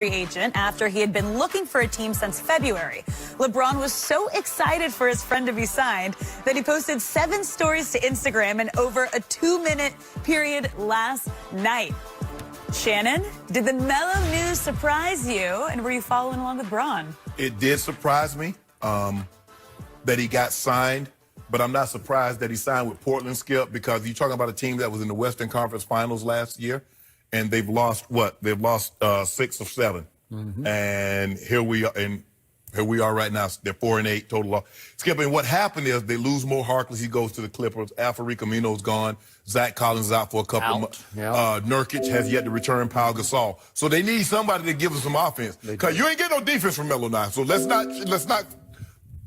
agent after he had been looking for a team since February. LeBron was so excited for his friend to be signed that he posted 7 stories to Instagram in over a 2-minute period last night. Shannon, did the Melo news surprise you, and were you following along with Bron? It did surprise me that he got signed, but I'm not surprised that he signed with Portland, Skip, because you're talking about a team that was in the Western Conference Finals last year. And they've lost what? They've lost 6 of 7, and here we are right now. They're 4-8 total loss. Skip, and what happened is they lose Mo Harkless. He goes to the Clippers. Alfred Camino's gone. Zach Collins is out for a couple of months. Nurkic has yet to return. Pau Gasol. So they need somebody to give them some offense, because you ain't get no defense from Melo now. So let's not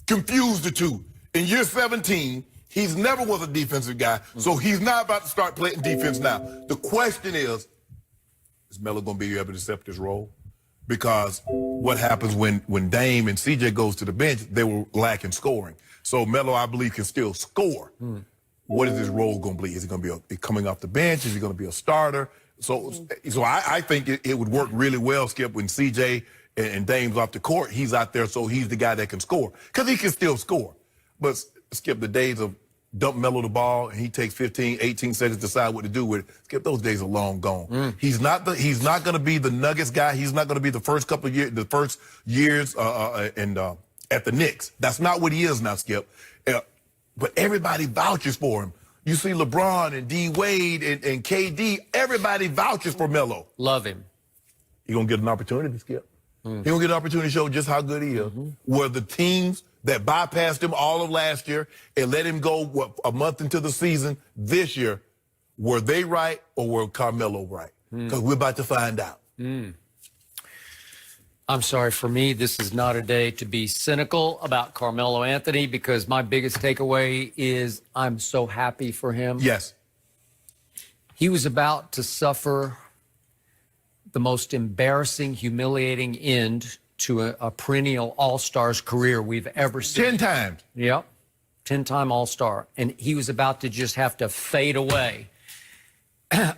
confuse the two. In year 17, he's never was a defensive guy, so he's not about to start playing defense now. The question is Melo going to be able to accept this role? Because what happens when Dame and CJ goes to the bench, they were lacking scoring. So Melo, I believe, can still score. What is his role going to be? Is he going to be coming off the bench? Is he going to be a starter? So I think it would work really well, Skip, when CJ and Dame's off the court. He's out there, so he's the guy that can score. Because he can still score. But, Skip, the days of dump Melo the ball and he takes 15, 18 seconds to decide what to do with it. Skip, those days are long gone. He's not going to be the Nuggets guy. He's not going to be the first couple of years, the first years at the Knicks. That's not what he is now, Skip. But everybody vouches for him. You see LeBron and D Wade and KD, everybody vouches for Melo. Love him. He's going to get an opportunity, Skip. He's going to get an opportunity to show just how good he is. Where the teams that bypassed him all of last year and let him go, a month into the season this year, were they right or were Carmelo right? Because we're about to find out. I'm sorry, for me, this is not a day to be cynical about Carmelo Anthony, because my biggest takeaway is I'm so happy for him. Yes. He was about to suffer the most embarrassing, humiliating end to a perennial all-stars career we've ever seen. 10 times. Yep. 10-time all-star. And he was about to just have to fade away,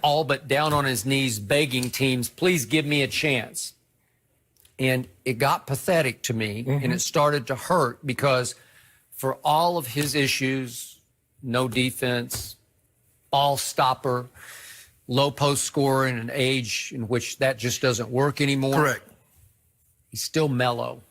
all but down on his knees begging teams, please give me a chance. And it got pathetic to me, and it started to hurt, because for all of his issues, no defense, ball stopper, low post scorer in an age in which that just doesn't work anymore. Correct. He's still Melo.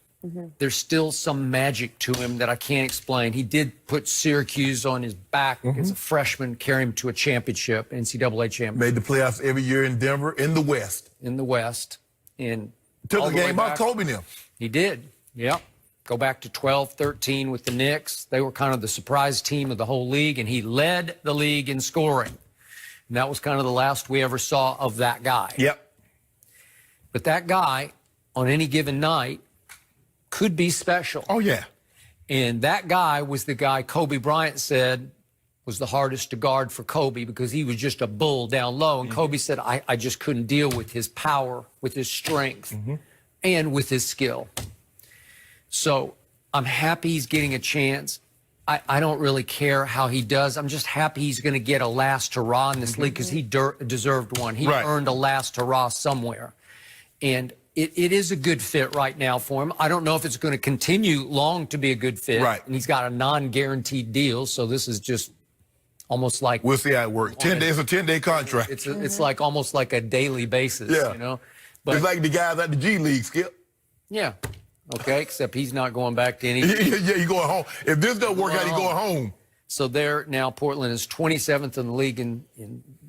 There's still some magic to him that I can't explain. He did put Syracuse on his back as a freshman, carry him to a championship, NCAA championship. Made the playoffs every year in Denver, in the West. In the West. And took the game off Kobe now. He did, yep. Go back to 12-13 with the Knicks. They were kind of the surprise team of the whole league, and he led the league in scoring. And that was kind of the last we ever saw of that guy. Yep. But that guy, on any given night, could be special. Oh, yeah. And that guy was the guy Kobe Bryant said was the hardest to guard for Kobe, because he was just a bull down low. And Kobe said, I just couldn't deal with his power, with his strength, and with his skill. So I'm happy he's getting a chance. I don't really care how he does. I'm just happy he's going to get a last hurrah in this league, because he deserved one. He earned a last hurrah somewhere. And it is a good fit right now for him. I don't know if it's going to continue long to be a good fit. Right. And he's got a non-guaranteed deal, so this is just almost like... We'll see how it works. 10 days, a 10-day contract. It's like almost like a daily basis, you know? But, it's like the guys at the G League, Skip. Yeah. Okay, except he's not going back to any... yeah, he's going home. If this doesn't work out, he's going home. So they're now, Portland is 27th in the league in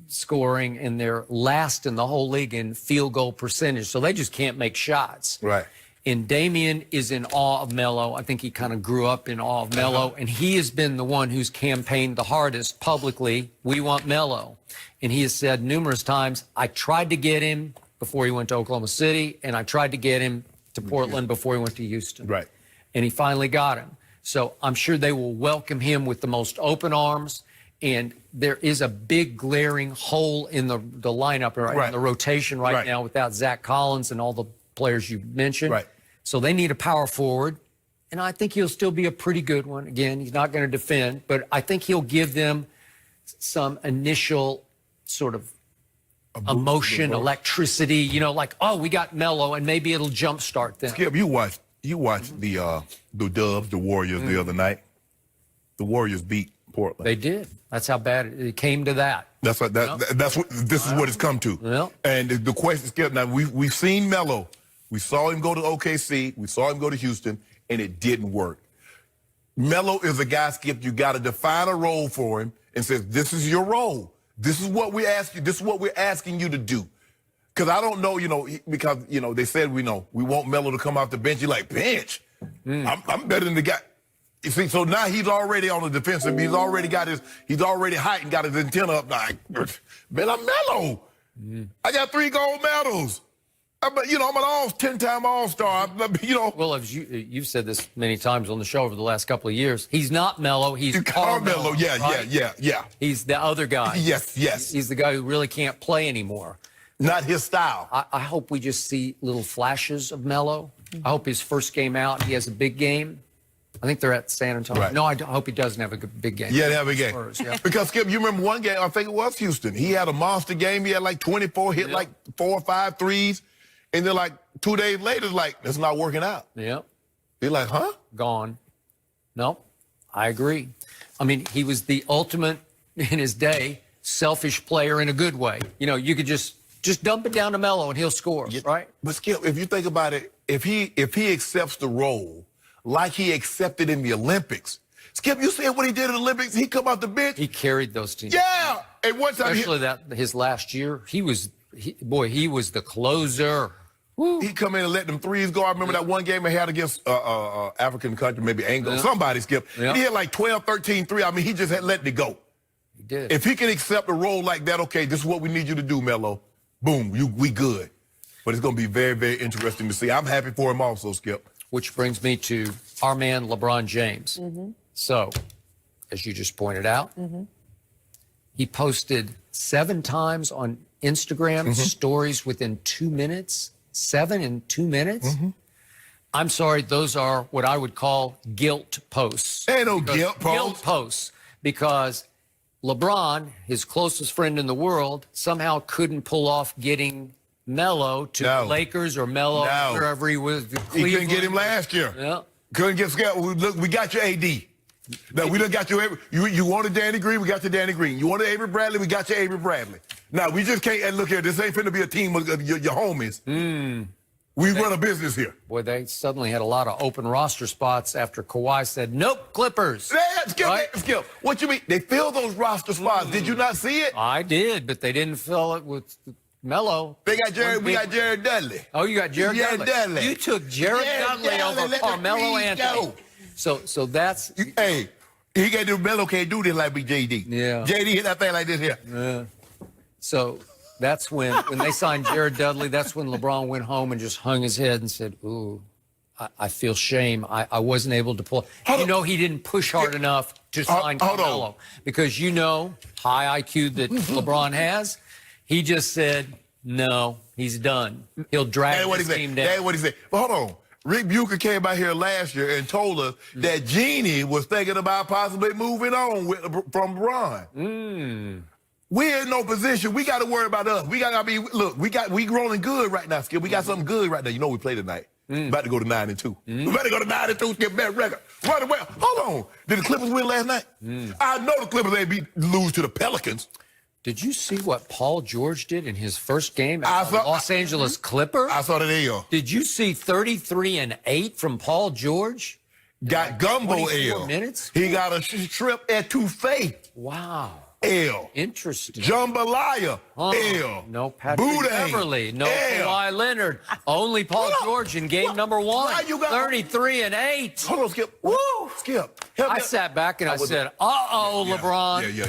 scoring, and they're last in the whole league in field goal percentage. So they just can't make shots. Right. And Damian is in awe of Melo. I think he kind of grew up in awe of Melo, and he has been the one who's campaigned the hardest publicly. We want Melo. And he has said numerous times, I tried to get him before he went to Oklahoma City, and I tried to get him to Portland before he went to Houston. Right. And he finally got him. So I'm sure they will welcome him with the most open arms. And there is a big glaring hole in the lineup, in the rotation right now, without Zach Collins and all the players you mentioned. Right. So they need a power forward. And I think he'll still be a pretty good one. Again, he's not going to defend, but I think he'll give them some initial sort of emotion, electricity, you know, like, oh, we got Melo, and maybe it'll jumpstart them. Skip, you watched the Dubs, the Warriors the other night. The Warriors beat Portland. They did. That's how bad it came to that. That's what this is what it's come to. Yep. And the question, Skip, now we've seen Melo. We saw him go to OKC. We saw him go to Houston, and it didn't work. Melo is a guy, Skip, you got to define a role for him and say, this is your role. This is what we ask you. This is what we're asking you to do. Because I don't know, because, they said we want Melo to come off the bench. You're like, bench? I'm better than the guy. You see, so now he's already on the defensive. He's already hot and got his antenna up. Like, man, I'm Melo. I got 3 gold medals. I'm an 10-time All-Star. Well, as you've said this many times on the show over the last couple of years, he's not Melo. He's Carmelo. Yeah. He's the other guy. Yes. He's the guy who really can't play anymore. Not his style. I hope we just see little flashes of Melo. I hope his first game out, he has a big game. I think they're at San Antonio. Right. No, I hope he doesn't have a big game. Yeah, they have a game. Spurs, yeah. Because, Skip, you remember one game, I think it was Houston. He had a monster game. He had like 24, hit like 4 or 5 threes. And then like 2 days later, like, it's not working out. Yeah. They're like, huh? Gone. No, I agree. I mean, he was the ultimate, in his day, selfish player in a good way. You could just dump it down to Melo and he'll score, right? But, Skip, if you think about it, if he accepts the role like he accepted in the Olympics. Skip, you said what he did in the Olympics, he come off the bench. He carried those teams. Yeah. And one time especially his last year, he was the closer. Woo. He come in and let them threes go. I remember that one game he had against African country, maybe Angola, somebody, Skip. Yeah. He had like 12, 13 3. I mean, he just had let it go. He did. If he can accept a role like that, okay, this is what we need you to do, Melo. Boom, we good. But it's going to be very, very interesting to see. I'm happy for him also, Skip. Which brings me to our man, LeBron James. So, as you just pointed out, he posted 7 times on Instagram stories within 2 minutes. 7 in 2 minutes? I'm sorry, those are what I would call guilt posts. Ain't no guilt posts. Guilt posts. Because LeBron, his closest friend in the world, somehow couldn't pull off getting Melo to the Lakers or Melo wherever he was. He couldn't get him last year. Yeah. Couldn't get Scott. Look, we got your AD. Now, we done got your you wanted Danny Green, we got your Danny Green. You wanted Avery Bradley, we got your Avery Bradley. Now, we just can't, and look here, this ain't finna be a team of your homies. We run a business here. Boy, they suddenly had a lot of open roster spots after Kawhi said, nope, Clippers. Skip, what you mean? They filled those roster spots. Did you not see it? I did, but they didn't fill it with Melo. We got Jared Dudley. Oh, you got Jared Dudley. You took Jared Dudley over Carmelo Anthony. So that's... Hey, he can't do, Melo can't do this like JD. Yeah. JD hit that thing like this here. Yeah. So that's when they signed Jared Dudley, that's when LeBron went home and just hung his head and said, ooh, I feel shame. I wasn't able to pull. He didn't push hard enough to sign Carmelo. Because high IQ that LeBron has, he just said, no, he's done. He'll drag his team down. That's what he said. But hold on. Rick Bucher came out here last year and told us that Jeannie was thinking about possibly moving on from LeBron. We're in no position. We got to worry about us. We got to be, look, we rolling good right now, Skip. We got something good right now. You know we play tonight. About to go to 9-2. We about to go to 9-2, get that record. Right away. Hold on. Did the Clippers win last night? I know the Clippers ain't lose to the Pelicans. Did you see what Paul George did in his first game as a Los Angeles Clipper? I saw that L. Did you see 33 and 8 from Paul George? Got gumbo L. Minutes? He got a trip at Touffet. Wow. L. Interesting. Jambalaya. L. No Patrick Beverly. No Kawhi Leonard. Only Paul George in game number 1. 33 and 8. Hold on, Skip. Woo! Skip. I sat back and I said, uh-oh, LeBron. Yeah.